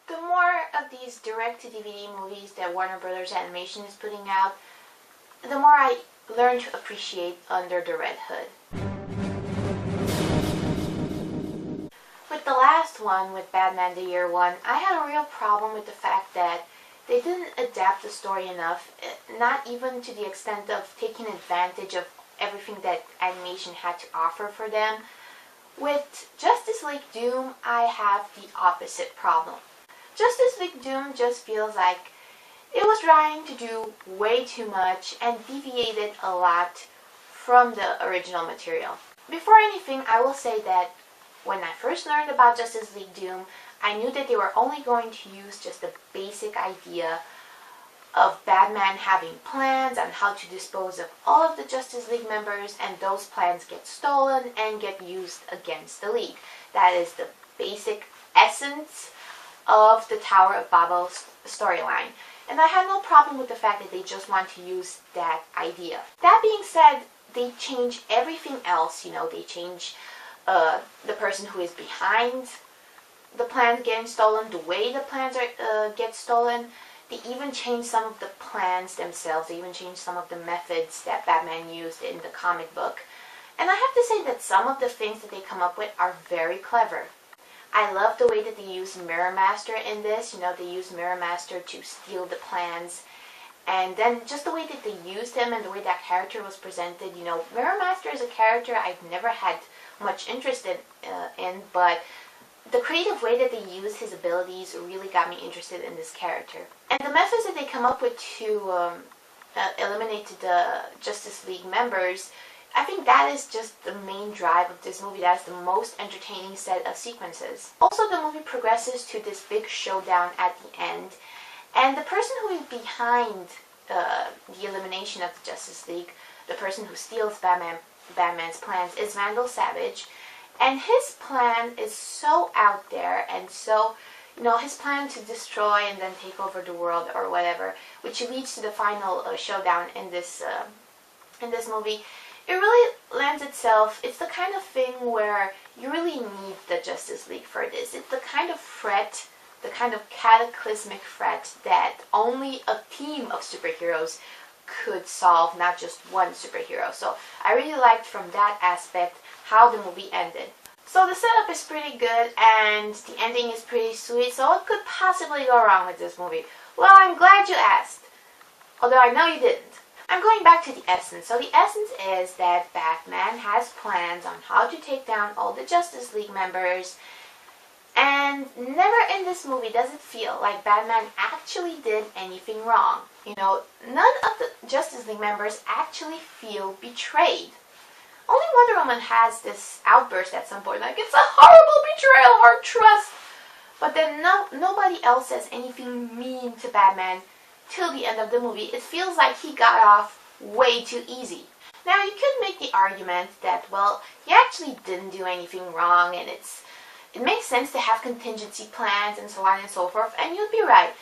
The more of these direct-to-DVD movies that Warner Brothers Animation is putting out, the more I learn to appreciate Under the Red Hood. With the last one, with Batman the Year One, I had a real problem with the fact that they didn't adapt the story enough, not even to the extent of taking advantage of everything that animation had to offer for them. With Justice League Doom, I have the opposite problem. Justice League Doom just feels like it was trying to do way too much and deviated a lot from the original material. Before anything, I will say that when I first learned about Justice League Doom, I knew that they were only going to use just the basic idea of Batman having plans on how to dispose of all of the Justice League members, and those plans get stolen and get used against the League. That is the basic essence of the Tower of Babel storyline. And I had no problem with the fact that they just want to use that idea. That being said, they change everything else. They change the person who is behind the plans getting stolen, the way the plans get stolen. They even change some of the plans themselves. They even change some of the methods that Batman used in the comic book. And I have to say that some of the things that they come up with are very clever. I love the way that they use Mirror Master in this. They use Mirror Master to steal the plans. And then just the way that they used him and the way that character was presented. Mirror Master is a character I've never had much interest in, but the creative way that they use his abilities really got me interested in this character. And the methods that they come up with to eliminate the Justice League members, I think that is just the main drive of this movie. That is the most entertaining set of sequences. Also, the movie progresses to this big showdown at the end, and the person who is behind the elimination of the Justice League, the person who steals Batman's plans, is Vandal Savage. And his plan is so out there, and so, his plan to destroy and then take over the world or whatever, which leads to the final showdown in this movie. It really lends itself, it's the kind of thing where you really need the Justice League for this. It's the kind of threat, the kind of cataclysmic threat that only a team of superheroes could solve, not just one superhero. So I really liked from that aspect how the movie ended. So the setup is pretty good and the ending is pretty sweet, so what could possibly go wrong with this movie? Well, I'm glad you asked, although I know you didn't. I'm going back to the essence. So the essence is that Batman has plans on how to take down all the Justice League members, and never in this movie does it feel like Batman actually did anything wrong. None of the Justice League members actually feel betrayed. Only Wonder Woman has this outburst at some point, like, it's a horrible betrayal of our trust. But then nobody else says anything mean to Batman till the end of the movie. It feels like he got off way too easy. Now, you could make the argument that, well, he actually didn't do anything wrong, and it makes sense to have contingency plans and so on and so forth, and you'd be right.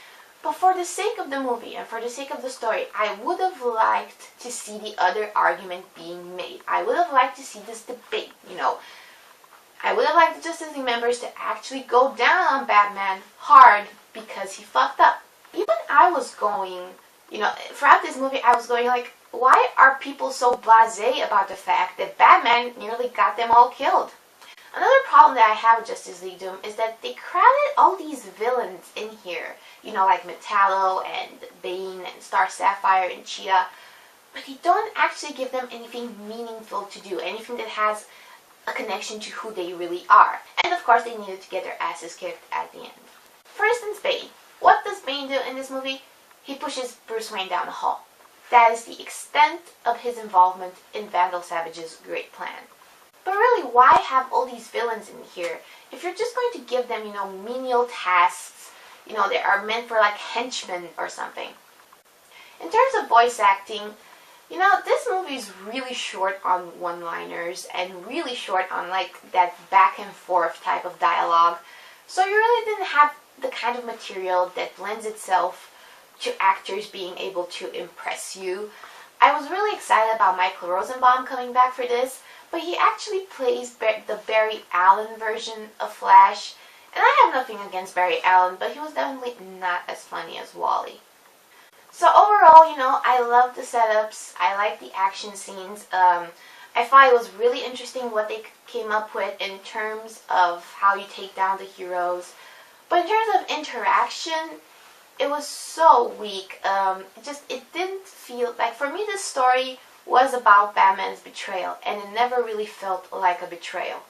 But for the sake of the movie and for the sake of the story, I would have liked to see the other argument being made. I would have liked to see this debate, I would have liked the Justice League members to actually go down on Batman hard because he fucked up. Even I was going, throughout this movie, I was going like, why are people so blasé about the fact that Batman nearly got them all killed? Another problem that I have with Justice League Doom is that they crowded all these villains in here. Like Metallo and Bane and Star Sapphire and Cheetah. But they don't actually give them anything meaningful to do. Anything that has a connection to who they really are. And of course they needed to get their asses kicked at the end. For instance, Bane. What does Bane do in this movie? He pushes Bruce Wayne down the hall. That is the extent of his involvement in Vandal Savage's great plan. But really, why have all these villains in here? If you're just going to give them, menial tasks, they are meant for like henchmen or something. In terms of voice acting, this movie is really short on one-liners and really short on like that back and forth type of dialogue. So you really didn't have the kind of material that lends itself to actors being able to impress you. I was really excited about Michael Rosenbaum coming back for this, but he actually plays the Barry Allen version of Flash, And I have nothing against Barry Allen, but he was definitely not as funny as Wally. So overall, I love the setups. I like the action scenes. I thought it was really interesting what they came up with in terms of how you take down the heroes. But in terms of interaction, it was so weak. It didn't feel like, for me, this story was about Batman's betrayal, and it never really felt like a betrayal.